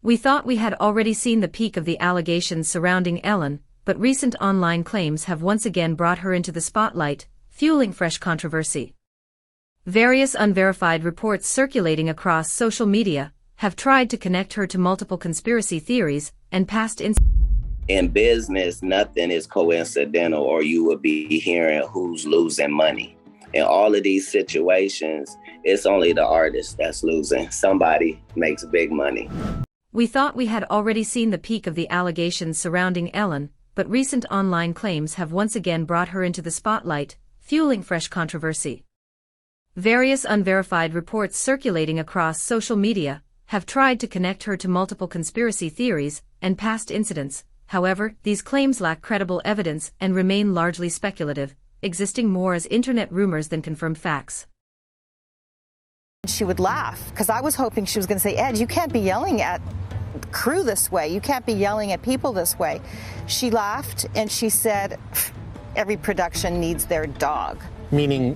We thought we had already seen the peak of the allegations surrounding Ellen, but recent online claims have once again brought her into the spotlight, fueling fresh controversy. Various unverified reports circulating across social media have tried to connect her to multiple conspiracy theories and past incidents. In business, nothing is coincidental, or you would be hearing who's losing money. In all of these situations, it's only the artist that's losing. Somebody makes big money. We thought we had already seen the peak of the allegations surrounding Ellen, but recent online claims have once again brought her into the spotlight, fueling fresh controversy. Various unverified reports circulating across social media have tried to connect her to multiple conspiracy theories and past incidents. However, these claims lack credible evidence and remain largely speculative, existing more as internet rumors than confirmed facts. She would laugh, because I was hoping she was going to say, Ed, you can't be yelling at crew this way. You can't be yelling at people this way. She laughed and she said, every production needs their dog. Meaning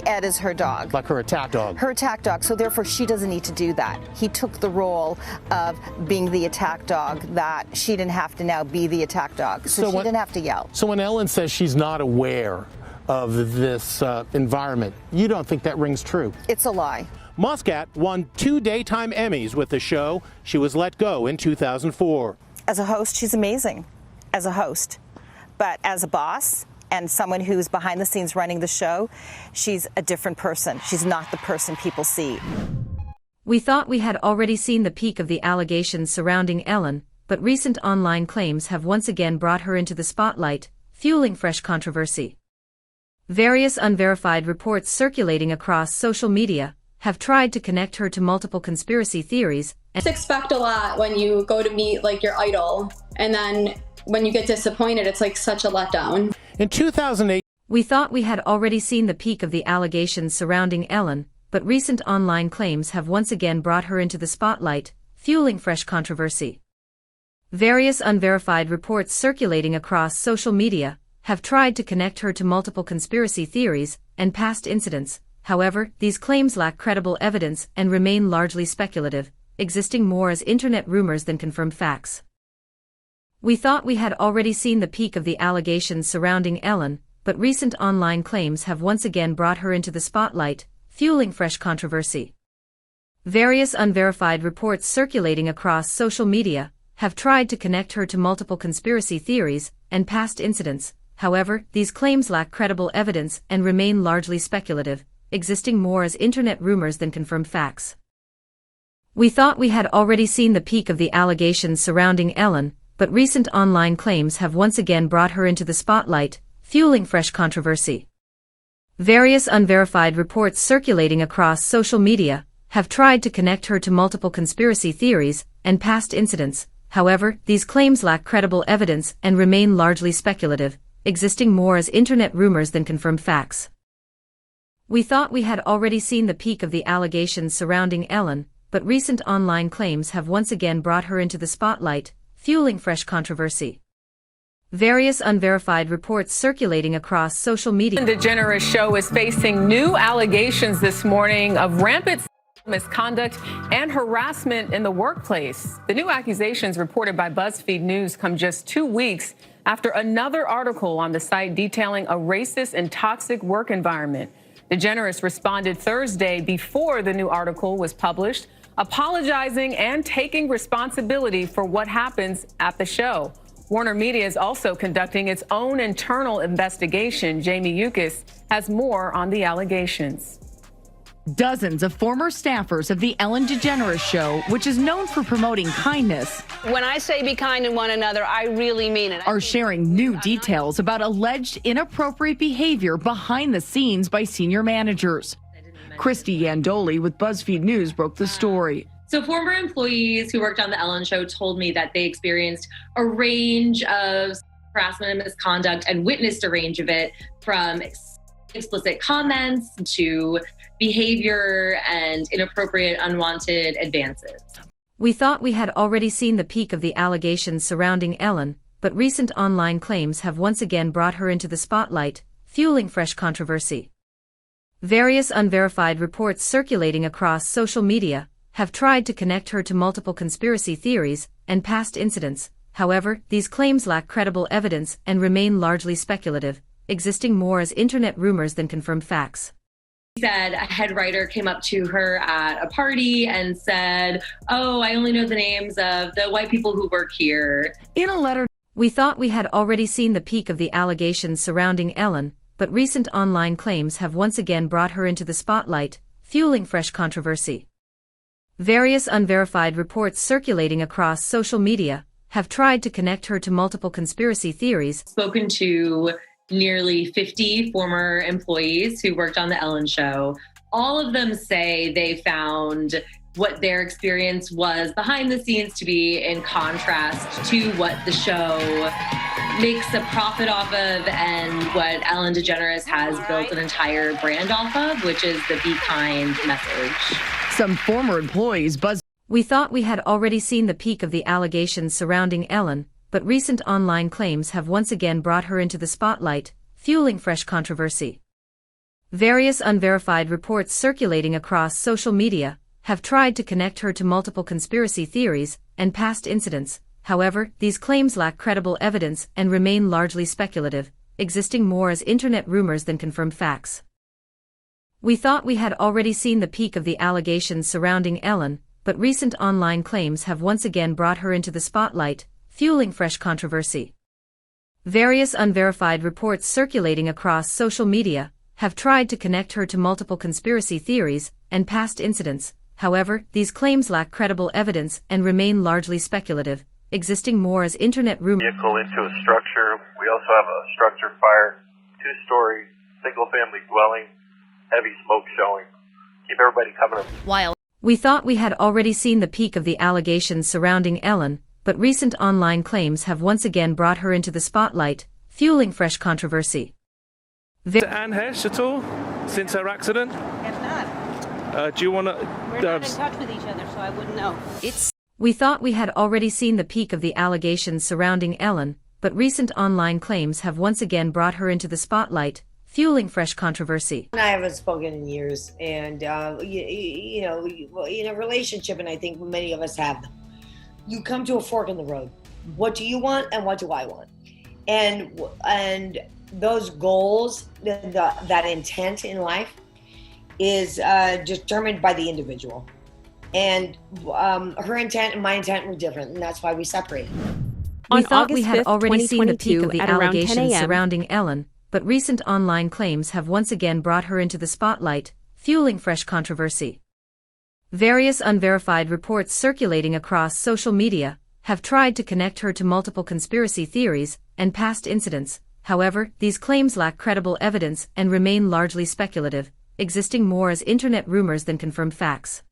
Ed is her dog. Like her attack dog. Her attack dog. So therefore she doesn't need to do that. He took the role of being the attack dog, that she didn't have to now be the attack dog. So she didn't have to yell. So when Ellen says she's not aware of this environment, you don't think that rings true? It's a lie. Muscat won 2 daytime Emmys with the show. She was let go in 2004. As a host, she's amazing. As a host. But as a boss and someone who's behind the scenes running the show, she's a different person. She's not the person people see. We thought we had already seen the peak of the allegations surrounding Ellen, but recent online claims have once again brought her into the spotlight, fueling fresh controversy. Various unverified reports circulating across social media have tried to connect her to multiple conspiracy theories. And expect a lot when you go to meet like your idol, and then when you get disappointed, it's like such a letdown. In 2008, we thought we had already seen the peak of the allegations surrounding Ellen, but recent online claims have once again brought her into the spotlight, fueling fresh controversy. Various unverified reports circulating across social media have tried to connect her to multiple conspiracy theories and past incidents. However, these claims lack credible evidence and remain largely speculative, existing more as internet rumors than confirmed facts. We thought we had already seen the peak of the allegations surrounding Ellen, but recent online claims have once again brought her into the spotlight, fueling fresh controversy. Various unverified reports circulating across social media have tried to connect her to multiple conspiracy theories and past incidents. However, these claims lack credible evidence and remain largely speculative, existing more as internet rumors than confirmed facts. We thought we had already seen the peak of the allegations surrounding Ellen, but recent online claims have once again brought her into the spotlight, fueling fresh controversy. Various unverified reports circulating across social media have tried to connect her to multiple conspiracy theories and past incidents. However, these claims lack credible evidence and remain largely speculative, existing more as internet rumors than confirmed facts. We thought we had already seen the peak of the allegations surrounding Ellen, but recent online claims have once again brought her into the spotlight, fueling fresh controversy. Various unverified reports circulating across social media. Ellen DeGeneres show is facing new allegations this morning of rampant misconduct and harassment in the workplace. The new accusations reported by BuzzFeed News come just 2 weeks after another article on the site detailing a racist and toxic work environment. DeGeneres responded Thursday before the new article was published, apologizing and taking responsibility for what happens at the show. Warner Media is also conducting its own internal investigation. Jamie Yukis has more on the allegations. Dozens of former staffers of the Ellen DeGeneres show, which is known for promoting kindness, when I say be kind to one another, I really mean it. Are sharing new details about alleged inappropriate behavior behind the scenes by senior managers. Christy Yandoli with BuzzFeed News broke the story. So former employees who worked on the Ellen show told me that they experienced a range of harassment and misconduct and witnessed a range of it, from explicit comments to behavior and inappropriate, unwanted advances. We thought we had already seen the peak of the allegations surrounding Ellen, but recent online claims have once again brought her into the spotlight, fueling fresh controversy. Various unverified reports circulating across social media have tried to connect her to multiple conspiracy theories and past incidents. However, these claims lack credible evidence and remain largely speculative, existing more as internet rumors than confirmed facts. She said a head writer came up to her at a party and said, "Oh, I only know the names of the white people who work here." In a letter, "We thought we had already seen the peak of the allegations surrounding Ellen, but recent online claims have once again brought her into the spotlight, fueling fresh controversy. Various unverified reports circulating across social media have tried to connect her to multiple conspiracy theories." Spoken to nearly 50 former employees who worked on the Ellen show. All of them say they found what their experience was behind the scenes to be in contrast to what the show makes a profit off of and what Ellen DeGeneres has built an entire brand off of, which is the Be Kind message. some former employees "We thought we had already seen the peak of the allegations surrounding Ellen, but recent online claims have once again brought her into the spotlight, fueling fresh controversy. Various unverified reports circulating across social media have tried to connect her to multiple conspiracy theories and past incidents. However, these claims lack credible evidence and remain largely speculative, existing more as internet rumors than confirmed facts. "We thought we had already seen the peak of the allegations surrounding Ellen, but recent online claims have once again brought her into the spotlight, fueling fresh controversy. Various unverified reports circulating across social media have tried to connect her to multiple conspiracy theories and past incidents. However, these claims lack credible evidence and remain largely speculative, existing more as internet rumors." Vehicle into a structure. We also have a structure fire, 2-story, single-family dwelling, heavy smoke showing. Keep everybody coming up. "We thought we had already seen the peak of the allegations surrounding Ellen, but recent online claims have once again brought her into the spotlight, fueling fresh controversy." Anne Hesh at all since her accident? If not, Do you want to? we're not in touch with each other, so I wouldn't know. "We thought we had already seen the peak of the allegations surrounding Ellen, but recent online claims have once again brought her into the spotlight, fueling fresh controversy." I haven't spoken in years, and you know, in a relationship, and I think many of us have them, you come to a fork in the road. What do you want, and what do I want? And those goals, that intent in life, is determined by the individual. And her intent and my intent were different, and that's why we separated. "We thought we had already seen the peak of the allegations surrounding Ellen, but recent online claims have once again brought her into the spotlight, fueling fresh controversy. Various unverified reports circulating across social media have tried to connect her to multiple conspiracy theories and past incidents. However, these claims lack credible evidence and remain largely speculative, existing more as internet rumors than confirmed facts.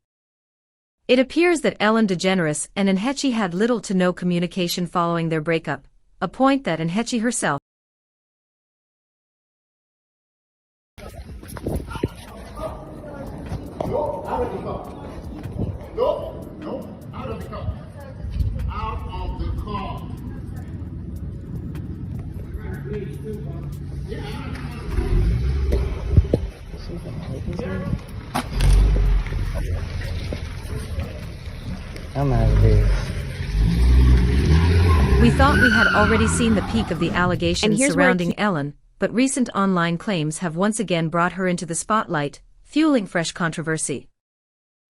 It appears that Ellen DeGeneres and Enhechi had little to no communication following their breakup, a point that Enhechi herself "We thought we had already seen the peak of the allegations surrounding Ellen, but recent online claims have once again brought her into the spotlight, fueling fresh controversy.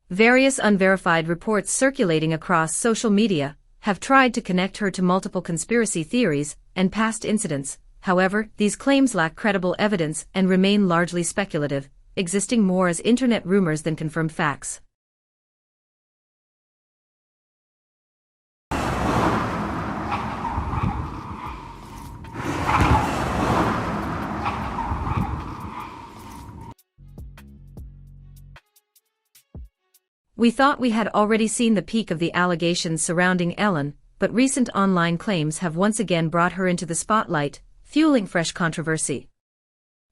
Various unverified reports circulating across social media have tried to connect her to multiple conspiracy theories and past incidents. However, these claims lack credible evidence and remain largely speculative, existing more as internet rumors than confirmed facts. "We thought we had already seen the peak of the allegations surrounding Ellen, but recent online claims have once again brought her into the spotlight, fueling fresh controversy.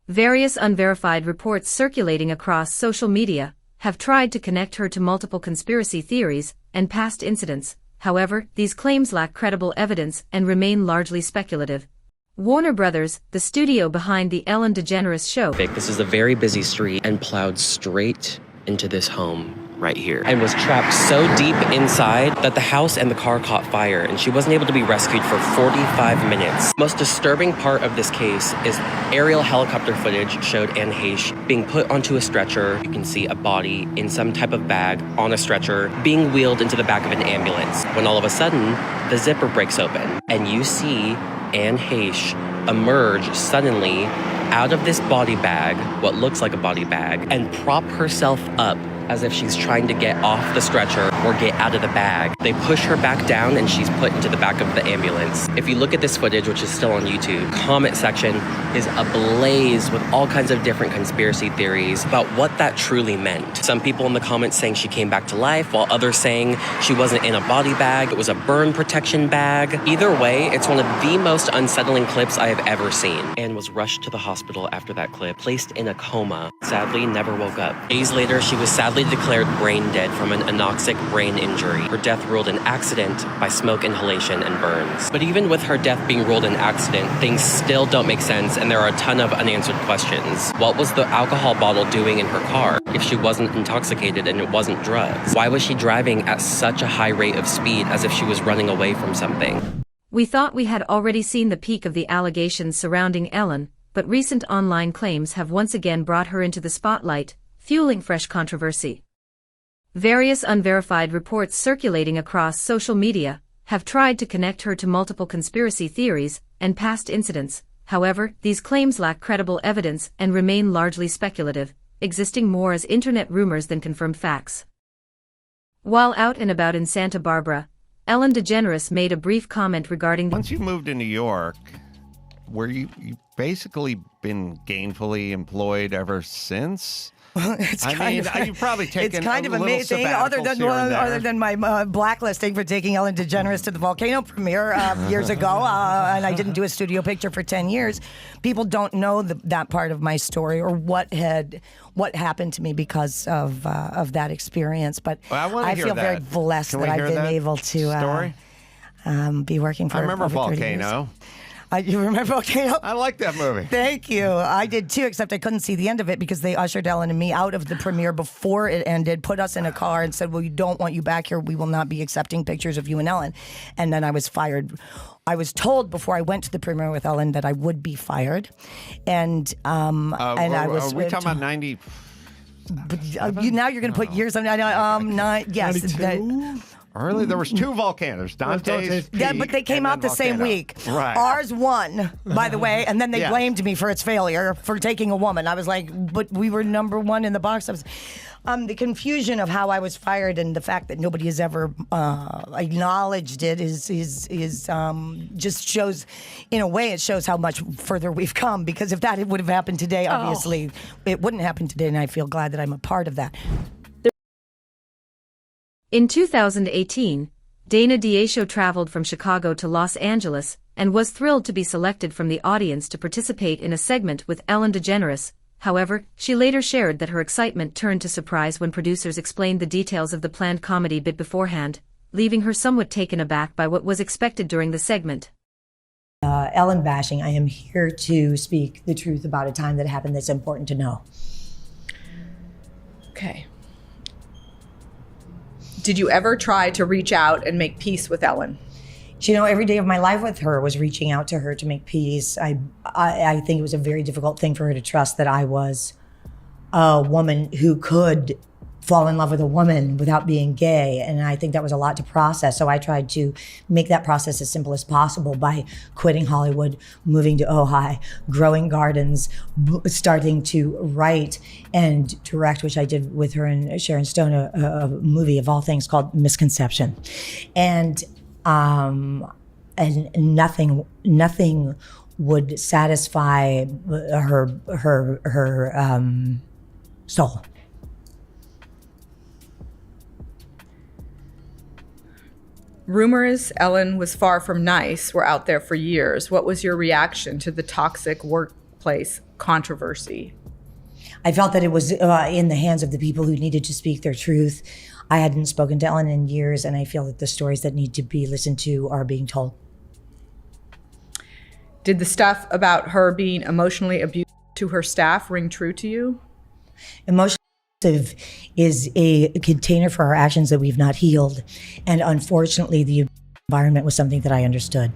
Various unverified reports circulating across social media have tried to connect her to multiple conspiracy theories and past incidents. However, these claims lack credible evidence and remain largely speculative. Warner Brothers, the studio behind the Ellen DeGeneres show. This is a very busy street and plowed straight into this home. right here and was trapped so deep inside that the house and the car caught fire, and she wasn't able to be rescued for 45 minutes. Most disturbing part of this case is aerial helicopter footage showed Anne Heche being put onto a stretcher. You can see a body in some type of bag on a stretcher being wheeled into the back of an ambulance, when all of a sudden the zipper breaks open and you see Anne Heche emerge suddenly out of this body bag, what looks like a body bag, and prop herself up as if she's trying to get off the stretcher or get out of the bag. They push her back down and she's put into the back of the ambulance. If you look at this footage, which is still on YouTube, comment section is ablaze with all kinds of different conspiracy theories about what that truly meant. Some people in the comments saying she came back to life, while others saying she wasn't in a body bag, it was a burn protection bag. Either way, it's one of the most unsettling clips I have ever seen. Anne was rushed to the hospital after that clip, placed in a coma, sadly never woke up. Days later, she was sadly declared brain dead from an anoxic brain injury. Her death ruled an accident by smoke inhalation and burns. But even with her death being ruled an accident, things still don't make sense, and there are a ton of unanswered questions. What was the alcohol bottle doing in her car if she wasn't intoxicated and it wasn't drugs? Why was she driving at such a high rate of speed as if she was running away from something? We thought we had already seen the peak of the allegations surrounding Ellen, but recent online claims have once again brought her into the spotlight, fueling fresh controversy. Various unverified reports circulating across social media have tried to connect her to multiple conspiracy theories and past incidents. However, these claims lack credible evidence and remain largely speculative, existing more as internet rumors than confirmed facts. While out and about in Santa Barbara, Ellen DeGeneres made a brief comment regarding Once you moved to New York, were you basically been gainfully employed ever since? You've probably taken it's kind a of amazing, other than my blacklisting for taking Ellen DeGeneres to the Volcano premiere years ago, and I didn't do a studio picture for 10 years. People don't know that part of my story or what happened to me because of that experience. But I feel very blessed that I've been able to be working for. I remember Volcano. You remember Volcano? I like that movie. Thank you. I did too, except I couldn't see the end of it because they ushered Ellen and me out of the premiere before it ended, put us in a car and said, well, we don't want you back here. We will not be accepting pictures of you and Ellen. And then I was fired. I was told before I went to the premiere with Ellen that I would be fired. And I was... Are we talking about 90... now you're going to put years on... yes. Early, there was two volcanoes, Dante's Peak, yeah, but they came out the same week. Right. Ours won, by the way, and then they blamed me for its failure for taking a woman. I was like, but we were number one in the box office. The confusion of how I was fired and the fact that nobody has ever acknowledged it is just shows, in a way, it shows how much further we've come. Because if that would have happened today, obviously, it wouldn't happen today, and I feel glad that I'm a part of that. In 2018, Dana Diasho traveled from Chicago to Los Angeles and was thrilled to be selected from the audience to participate in a segment with Ellen DeGeneres. However, she later shared that her excitement turned to surprise when producers explained the details of the planned comedy bit beforehand, leaving her somewhat taken aback by what was expected during the segment. Ellen bashing, I am here to speak the truth about a time that happened that's important to know. Okay. Did you ever try to reach out and make peace with Ellen? You know, every day of my life with her was reaching out to her to make peace. I think it was a very difficult thing for her to trust that I was a woman who could fall in love with a woman without being gay. And I think that was a lot to process. So I tried to make that process as simple as possible by quitting Hollywood, moving to Ojai, growing gardens, starting to write and direct, which I did with her and Sharon Stone, a movie of all things called Misconception. And nothing would satisfy her soul. Rumors Ellen was far from nice were out there for years. What was your reaction to the toxic workplace controversy? I felt that it was in the hands of the people who needed to speak their truth. I hadn't spoken to Ellen in years, and I feel that the stories that need to be listened to are being told. Did the stuff about her being emotionally abusive to her staff ring true to you? Emotionally is a container for our actions that we've not healed. And unfortunately, the environment was something that I understood.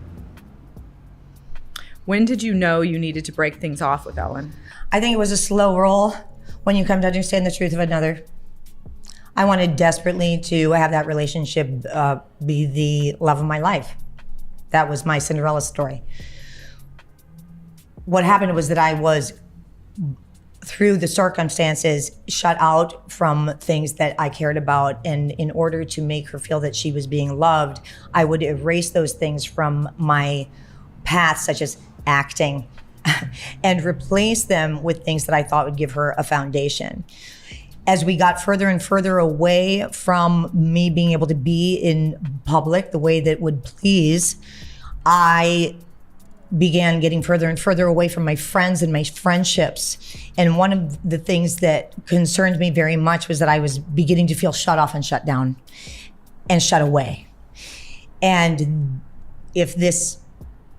When did you know you needed to break things off with Ellen? I think it was a slow roll when you come to understand the truth of another. I wanted desperately to have that relationship be the love of my life. That was my Cinderella story. What happened was that I was, through the circumstances, shut out from things that I cared about. And in order to make her feel that she was being loved, I would erase those things from my path, such as acting, and replace them with things that I thought would give her a foundation. As we got further and further away from me being able to be in public the way that would please, I began getting further and further away from my friends and my friendships. And one of the things that concerned me very much was that I was beginning to feel shut off and shut down and shut away. And if this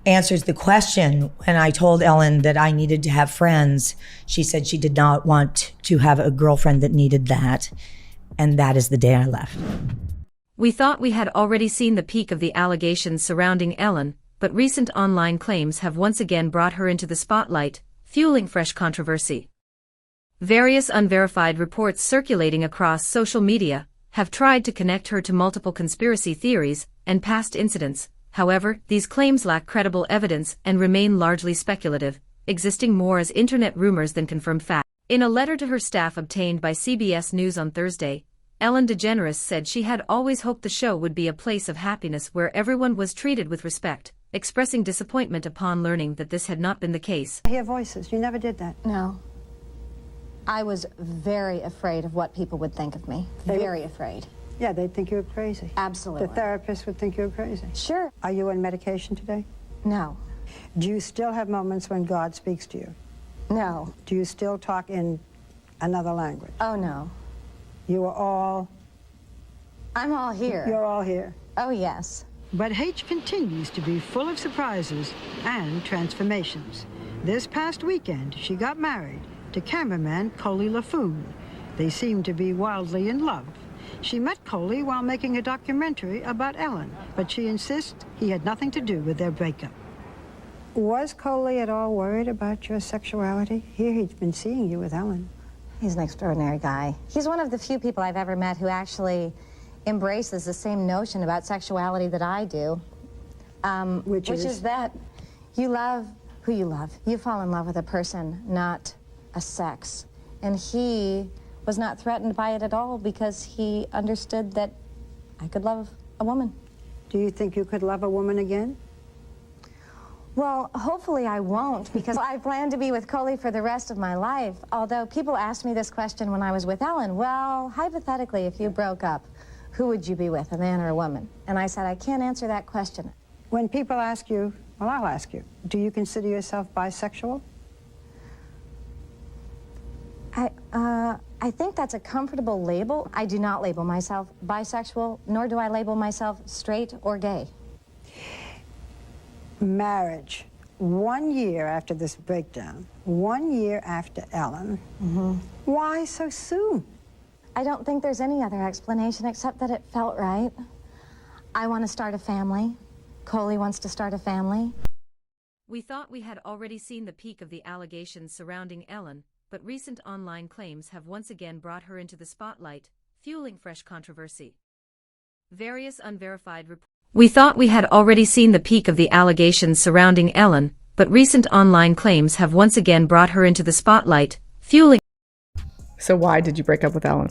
answers the question, when I told Ellen that I needed to have friends, she said she did not want to have a girlfriend that needed that. And that is the day I left. We thought we had already seen the peak of the allegations surrounding Ellen, but recent online claims have once again brought her into the spotlight, fueling fresh controversy. Various unverified reports circulating across social media have tried to connect her to multiple conspiracy theories and past incidents. However, these claims lack credible evidence and remain largely speculative, existing more as internet rumors than confirmed facts. In a letter to her staff obtained by CBS News on Thursday, Ellen DeGeneres said she had always hoped the show would be a place of happiness where everyone was treated with respect, expressing disappointment upon learning that this had not been the case. I hear voices. You never did that. No. I was very afraid of what people would think of me. Very afraid. Yeah, they'd think you were crazy. Absolutely. The therapist would think you were crazy. Sure. Are you on medication today? No. Do you still have moments when God speaks to you? No. Do you still talk in another language? Oh, no. You are all... I'm all here. You're all here. Oh, yes. But H continues to be full of surprises and transformations. This past weekend, she got married to cameraman Coley LaFoon. They seem to be wildly in love. She met Coley while making a documentary about Ellen, but she insists he had nothing to do with their breakup. Was Coley at all worried about your sexuality? Here he'd been seeing you with Ellen. He's an extraordinary guy. He's one of the few people I've ever met who actually embraces the same notion about sexuality that I do. Which is that you love who you love. You fall in love with a person, not a sex. And he was not threatened by it at all because he understood that I could love a woman. Do you think you could love a woman again? Well, hopefully I won't, because I plan to be with Coley for the rest of my life. Although people asked me this question when I was with Ellen. Well, hypothetically, if you broke up, who would you be with, a man or a woman? And I said, I can't answer that question. When people ask you, well, I'll ask you, do you consider yourself bisexual? I think that's a comfortable label. I do not label myself bisexual, nor do I label myself straight or gay. Marriage. 1 year after this breakdown, 1 year after Ellen. Why so soon? I don't think there's any other explanation except that it felt right. I want to start a family. Coley wants to start a family. We thought we had already seen the peak of the allegations surrounding Ellen, but recent online claims have once again brought her into the spotlight, fueling fresh controversy. Various unverified reports. We thought we had already seen the peak of the allegations surrounding Ellen, but recent online claims have once again brought her into the spotlight, fueling. So why did you break up with Ellen?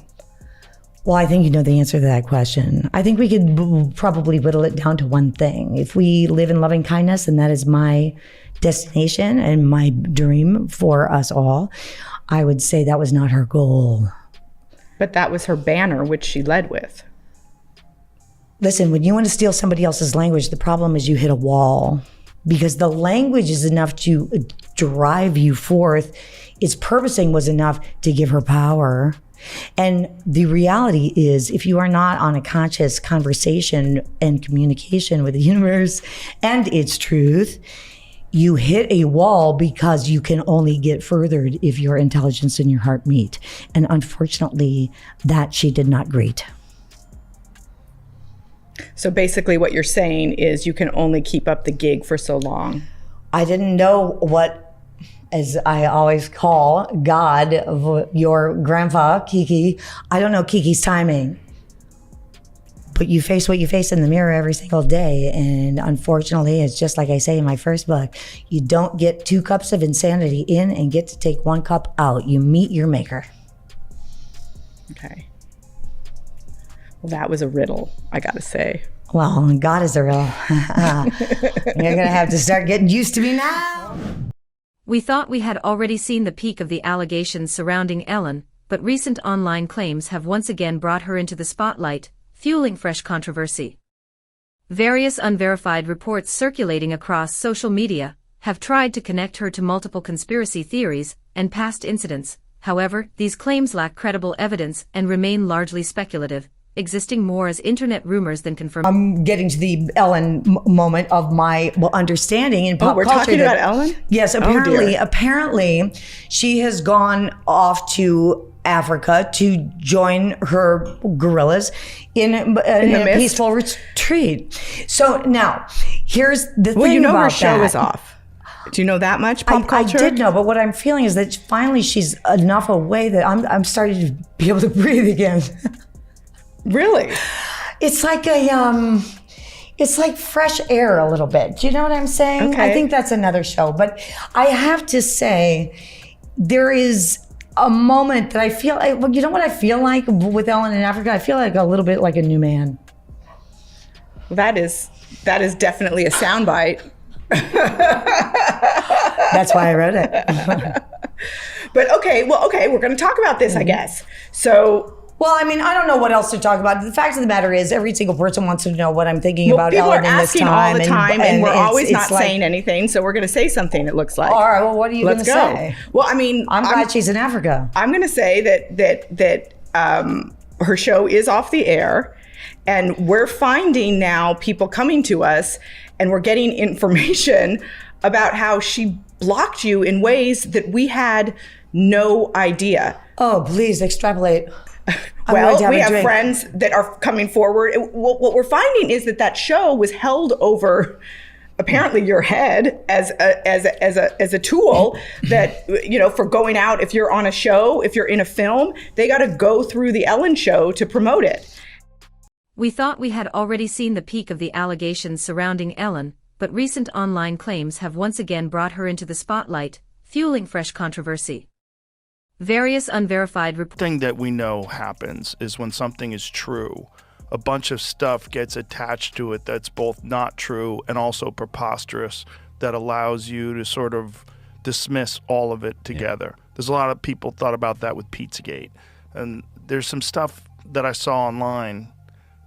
Well, I think you know the answer to that question. I think we could probably whittle it down to one thing. If we live in loving kindness, and that is my destination and my dream for us all, I would say that was not her goal. But that was her banner, which she led with. Listen, when you want to steal somebody else's language, the problem is you hit a wall. Because the language is enough to drive you forth. Its purposing was enough to give her power. And the reality is, if you are not on a conscious conversation and communication with the universe and its truth, you hit a wall because you can only get furthered if your intelligence and your heart meet. And unfortunately, that she did not greet. So basically what you're saying is you can only keep up the gig for so long. I didn't know what, as I always call God, your grandpa, Kiki. I don't know Kiki's timing. But you face what you face in the mirror every single day. And unfortunately, it's just like I say in my first book, you don't get 2 cups of insanity in and get to take 1 cup out. You meet your maker. Okay. Well, that was a riddle, I gotta say. Well, God is a riddle. You're gonna have to start getting used to me now. We thought we had already seen the peak of the allegations surrounding Ellen, but recent online claims have once again brought her into the spotlight, fueling fresh controversy. Various unverified reports circulating across social media have tried to connect her to multiple conspiracy theories and past incidents. However, these claims lack credible evidence and remain largely speculative, existing more as internet rumors than confirmed. I'm getting to the Ellen moment of my understanding in pop culture. We're talking about Ellen? Yes, apparently she has gone off to Africa to join her gorillas in a peaceful retreat. So now, here's the thing about that. Well, you know her show is off. Do you know that much, pop culture? I did know, but what I'm feeling is that finally she's enough away that I'm starting to be able to breathe again. Really? It's like it's like fresh air a little bit. Do you know what I'm saying? Okay. I think that's another show. But I have to say, there is a moment that I feel like, well, you know what I feel like with Ellen in Africa? I feel like a little bit like a new man. That is definitely a soundbite. That's why I wrote it. But okay, we're going to talk about this, I guess. So, well, I mean, I don't know what else to talk about. The fact of the matter is, every single person wants to know what I'm thinking about Ellen in this time. People are asking all the time, and we're always not like, saying anything. So we're going to say something. It looks like. All right. Well, what are you going to say? Well, I mean, I'm glad she's in Africa. I'm going to say that her show is off the air, and we're finding now people coming to us, and we're getting information about how she blocked you in ways that we had no idea. Oh, please extrapolate. Well, we have friends that are coming forward. What we're finding is that show was held over, apparently, your head as a tool that, you know, for going out. If you're on a show, if you're in a film, they got to go through the Ellen show to promote it. We thought we had already seen the peak of the allegations surrounding Ellen, but recent online claims have once again brought her into the spotlight, fueling fresh controversy. Various unverified reports. The thing that we know happens is when something is true, a bunch of stuff gets attached to it that's both not true and also preposterous, that allows you to sort of dismiss all of it together. Yeah. There's a lot of people thought about that with Pizzagate. And there's some stuff that I saw online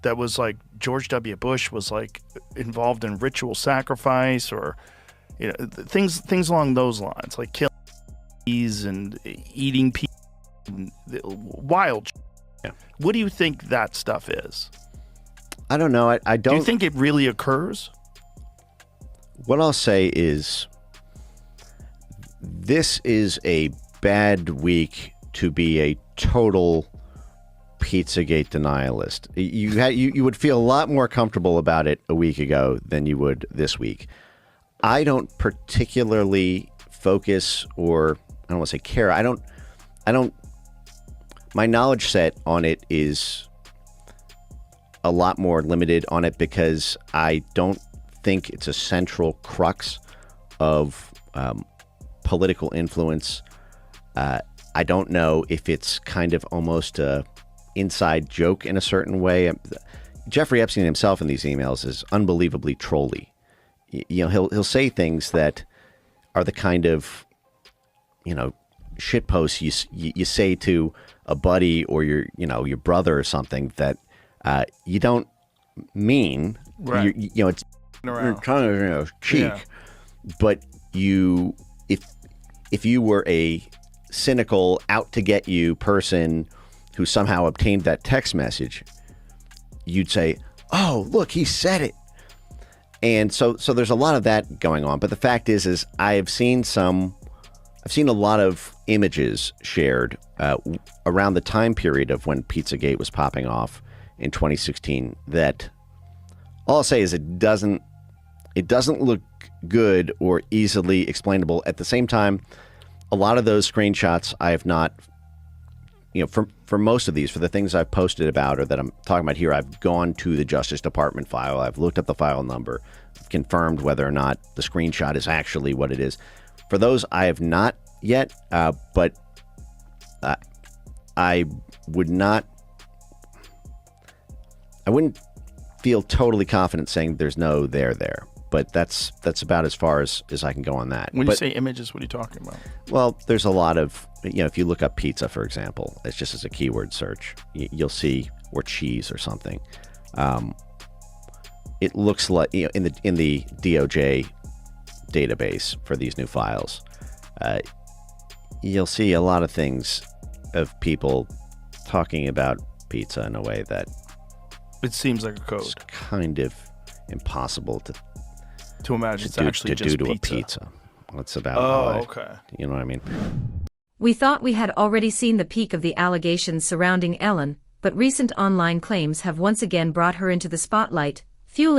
that was like George W. Bush was like involved in ritual sacrifice, or, you know, things along those lines, like killing and eating people, and wild. Yeah. What do you think that stuff is? I don't know. I don't. Do you think it really occurs? What I'll say is, this is a bad week to be a total Pizzagate denialist. You would feel a lot more comfortable about it a week ago than you would this week. I don't particularly focus, or I don't want to say care. I don't. My knowledge set on it is a lot more limited on it because I don't think it's a central crux of political influence. I don't know if it's kind of almost a inside joke in a certain way. Jeffrey Epstein himself in these emails is unbelievably trolly. You know, he'll say things that are the kind of, you know, shit posts you say to a buddy or your brother or something that you don't mean. Right. You know, it's you're trying to cheek, yeah. But if you were a cynical, out to get you person who somehow obtained that text message, you'd say, "Oh, look, he said it." And so there's a lot of that going on. But the fact is I've seen a lot of images shared around the time period of when Pizzagate was popping off in 2016 that all I'll say is it doesn't look good or easily explainable. At the same time, a lot of those screenshots I have not, for most of these, for the things I've posted about or that I'm talking about here, I've gone to the Justice Department file. I've looked up the file number, confirmed whether or not the screenshot is actually what it is. For those, I have not yet, but I wouldn't feel totally confident saying there's no there. But that's about as far as I can go on that. When you say images, what are you talking about? Well, there's a lot of, if you look up pizza, for example, it's just as a keyword search, you'll see, or cheese or something. It looks like, in the DOJ database for these new files, you'll see a lot of things of people talking about pizza in a way that it seems like a code. It's kind of impossible to imagine it's actually just do to pizza. A pizza. That's about okay. You know what I mean? We thought we had already seen the peak of the allegations surrounding Ellen, but recent online claims have once again brought her into the spotlight, fueling